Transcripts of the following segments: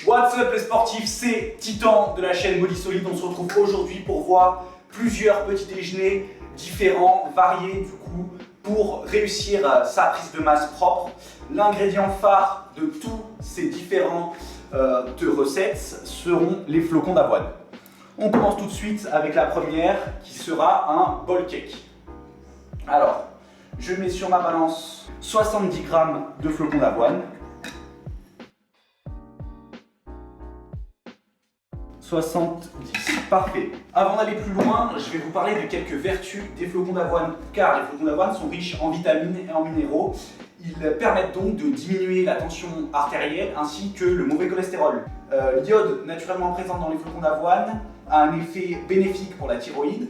What's up les sportifs, c'est Titan de la chaîne Body Solid. On se retrouve aujourd'hui pour voir plusieurs petits déjeuners différents, variés du coup, pour réussir sa prise de masse propre. L'ingrédient phare de tous ces différentes recettes seront les flocons d'avoine. On commence tout de suite avec la première qui sera un ball cake. Alors, je mets sur ma balance 70 g de flocons d'avoine. 70, parfait. Avant d'aller plus loin, je vais vous parler de quelques vertus des flocons d'avoine, car les flocons d'avoine sont riches en vitamines et en minéraux. Ils permettent donc de diminuer la tension artérielle ainsi que le mauvais cholestérol. L'iode naturellement présent dans les flocons d'avoine a un effet bénéfique pour la thyroïde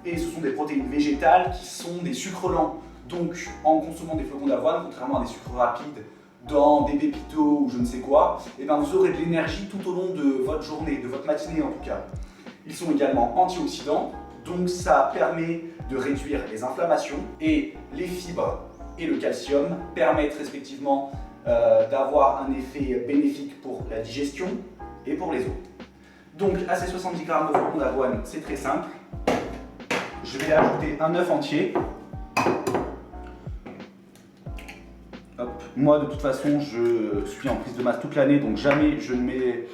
et ce sont des protéines végétales qui sont des sucres lents. Donc en consommant des flocons d'avoine, contrairement à des sucres rapides, dans des pépitos ou je ne sais quoi, et ben vous aurez de l'énergie tout au long de votre journée, de votre matinée en tout cas. Ils sont également antioxydants, donc ça permet de réduire les inflammations et les fibres et le calcium permettent respectivement d'avoir un effet bénéfique pour la digestion et pour les os. Donc à ces 70 g de flocons d'avoine, c'est très simple. Je vais ajouter un œuf entier. Hop. Moi de toute façon je suis en prise de masse toute l'année, donc jamais je ne mets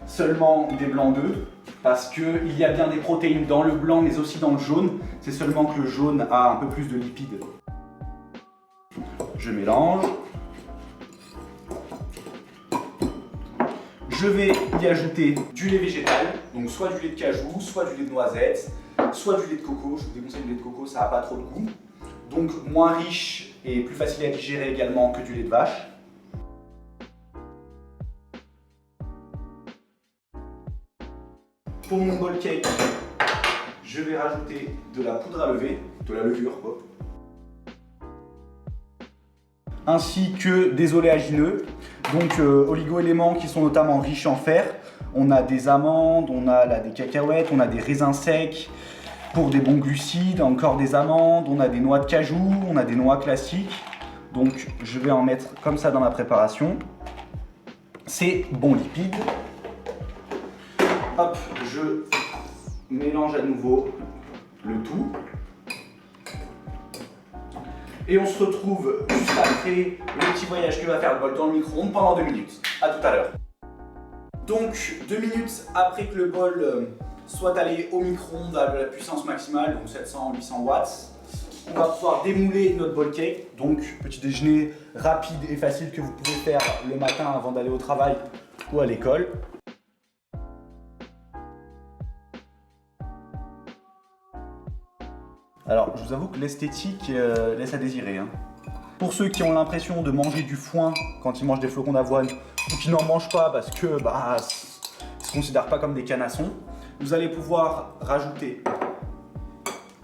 seulement des blancs d'œufs parce qu'il y a bien des protéines dans le blanc mais aussi dans le jaune. C'est seulement que le jaune a un peu plus de lipides. Je mélange. Je vais y ajouter du lait végétal, donc soit du lait de cajou, soit du lait de noisette, soit du lait de coco. Je vous déconseille le lait de coco, ça n'a pas trop de goût. Donc moins riche et plus facile à digérer également que du lait de vache. Pour mon ball cake, je vais rajouter de la poudre à lever, de la levure quoi. Ainsi que des oléagineux, donc oligo-éléments qui sont notamment riches en fer. On a des amandes, on a là, des cacahuètes, on a des raisins secs. Pour des bons glucides, encore des amandes, on a des noix de cajou, on a des noix classiques. Donc je vais en mettre comme ça dans ma préparation. C'est bons lipides. Hop, je mélange à nouveau le tout. Et on se retrouve juste après le petit voyage que va faire le bol dans le micro-ondes pendant 2 minutes. A tout à l'heure. Donc 2 minutes après que le bol soit allé au micro-ondes à la puissance maximale, donc 700-800 watts, on va pouvoir démouler notre ball cake. Donc petit déjeuner rapide et facile que vous pouvez faire le matin avant d'aller au travail ou à l'école. Alors je vous avoue que l'esthétique laisse à désirer. Pour ceux qui ont l'impression de manger du foin quand ils mangent des flocons d'avoine ou qui n'en mangent pas parce que ils ne se considèrent pas comme des canassons, vous allez pouvoir rajouter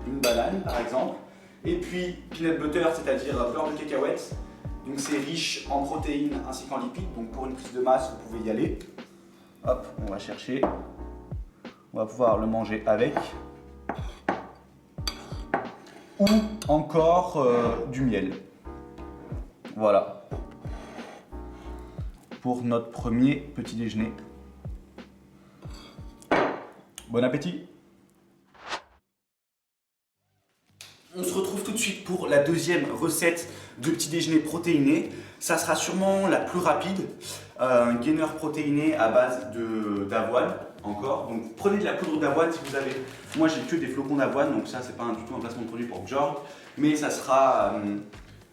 une banane par exemple, et puis peanut butter, c'est-à-dire beurre de cacahuète. Donc c'est riche en protéines ainsi qu'en lipides, donc pour une prise de masse vous pouvez y aller. Hop, on va chercher, on va pouvoir le manger avec. Ou encore du miel. Voilà. Pour notre premier petit déjeuner. Bon appétit! On se retrouve tout de suite pour la deuxième recette de petit déjeuner protéiné. Ça sera sûrement la plus rapide. Un gainer protéiné à base d'avoine encore. Donc prenez de la poudre d'avoine si vous avez. Moi j'ai que des flocons d'avoine, donc ça c'est pas du tout un placement de produit pour George. Mais ça sera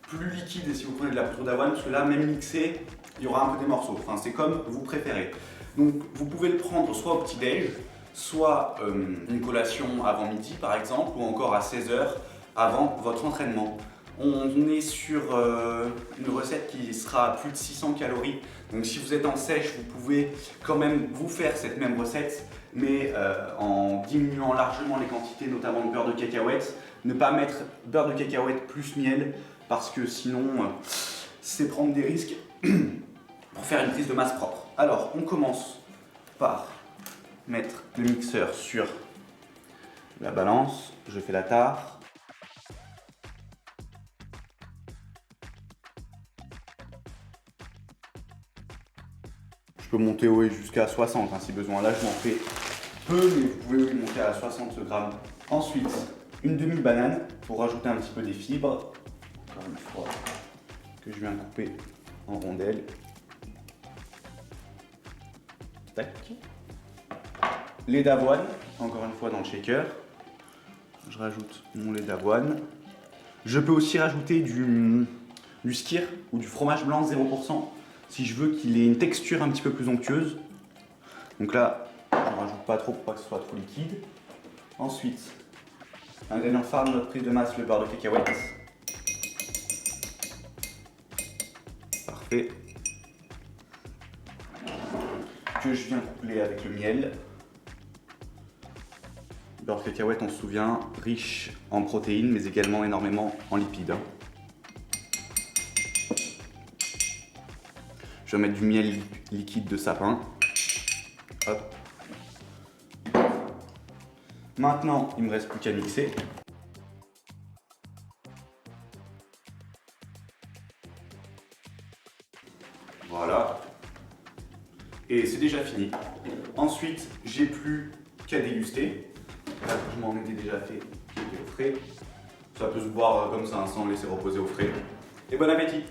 plus liquide si vous prenez de la poudre d'avoine, parce que là même mixé, il y aura un peu des morceaux. Enfin c'est comme vous préférez. Donc vous pouvez le prendre soit au petit-déj, soit une collation avant midi par exemple, ou encore à 16 h avant votre entraînement. On est sur une recette qui sera à plus de 600 calories. Donc si vous êtes en sèche, vous pouvez quand même vous faire cette même recette, mais en diminuant largement les quantités, notamment de beurre de cacahuète. Ne pas mettre beurre de cacahuète plus miel, parce que sinon, c'est prendre des risques pour faire une prise de masse propre. Alors, on commence par mettre le mixeur sur la balance. Je fais la tare. Je peux monter jusqu'à 60 hein, si besoin. Là, je m'en fais peu, mais vous pouvez monter à 60 grammes. Ensuite, une demi-banane pour rajouter un petit peu des fibres. Encore une fois, que je viens couper en rondelles. Tac. Lait d'avoine, encore une fois dans le shaker. Je rajoute mon lait d'avoine. Je peux aussi rajouter du skyr ou du fromage blanc 0% si je veux qu'il ait une texture un petit peu plus onctueuse. Donc là, je ne rajoute pas trop pour pas que ce soit trop liquide. Ensuite, ingrédient phare de notre prise de masse, le beurre de cacahuète. Parfait. Que je viens coupler avec le miel. Le beurre de cacahuète, on se souvient, riche en protéines, mais également énormément en lipides. Je vais mettre du miel liquide de sapin. Hop. Maintenant, il ne me reste plus qu'à mixer. Voilà. Et c'est déjà fini. Ensuite, j'ai plus qu'à déguster. Là, je m'en étais déjà fait quelques au frais. Ça peut se boire comme ça, sans le laisser reposer au frais. Et bon appétit!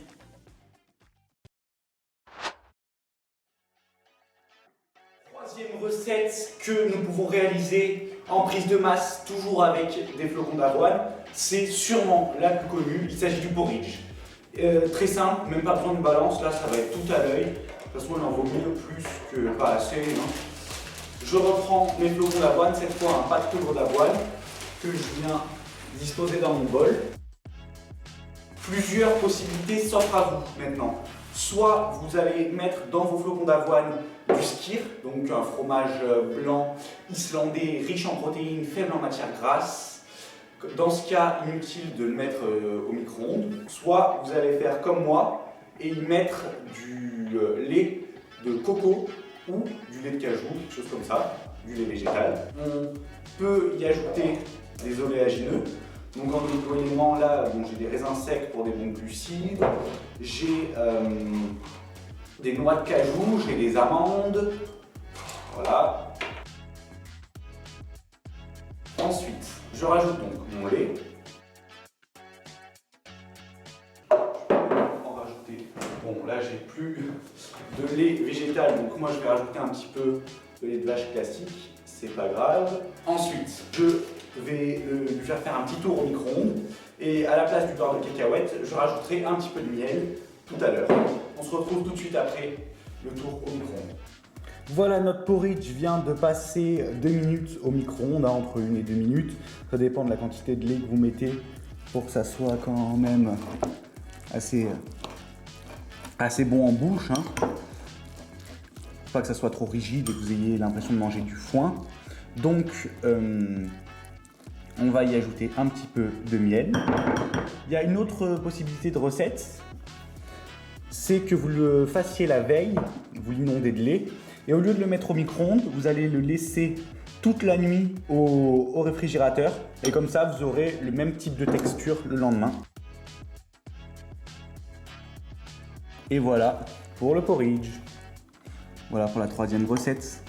Troisième recette que nous pouvons réaliser en prise de masse, toujours avec des flocons d'avoine, c'est sûrement la plus connue, il s'agit du porridge. Très simple, même pas besoin de balance, là ça va être tout à l'œil. De toute façon, il en vaut mieux plus que pas assez. Hein. Je reprends mes flocons d'avoine, cette fois un pâte poudre d'avoine que je viens disposer dans mon bol. Plusieurs possibilités s'offrent à vous maintenant. Soit vous allez mettre dans vos flocons d'avoine du skyr, donc un fromage blanc islandais riche en protéines, faible en matière grasse. Dans ce cas, inutile de le mettre au micro-ondes. Soit vous allez faire comme moi et y mettre du lait de coco ou du lait de cajou, quelque chose comme ça, du lait végétal. On peut y ajouter des oléagineux. Donc en éléments là, bon, j'ai des raisins secs pour des bons glucides, j'ai des noix de cajou, j'ai des amandes, voilà. Ensuite, je rajoute donc mon lait. Je peux en rajouter. Bon, là j'ai plus de lait végétal, donc moi je vais rajouter un petit peu de lait de vache classique, c'est pas grave. Ensuite, je vais lui faire un petit tour au micro-ondes et à la place du beurre de cacahuète, je rajouterai un petit peu de miel tout à l'heure. On se retrouve tout de suite après le tour au micro-ondes. Voilà, notre porridge vient de passer 2 minutes au micro-ondes, entre 1 et 2 minutes. Ça dépend de la quantité de lait que vous mettez pour que ça soit quand même assez bon en bouche. Hein. Pas que ça soit trop rigide et que vous ayez l'impression de manger du foin. Donc, on va y ajouter un petit peu de miel. Il y a une autre possibilité de recette, c'est que vous le fassiez la veille, vous l'inondez de lait, et au lieu de le mettre au micro-ondes, vous allez le laisser toute la nuit au réfrigérateur, et comme ça vous aurez le même type de texture le lendemain. Et voilà pour le porridge. Voilà pour la troisième recette.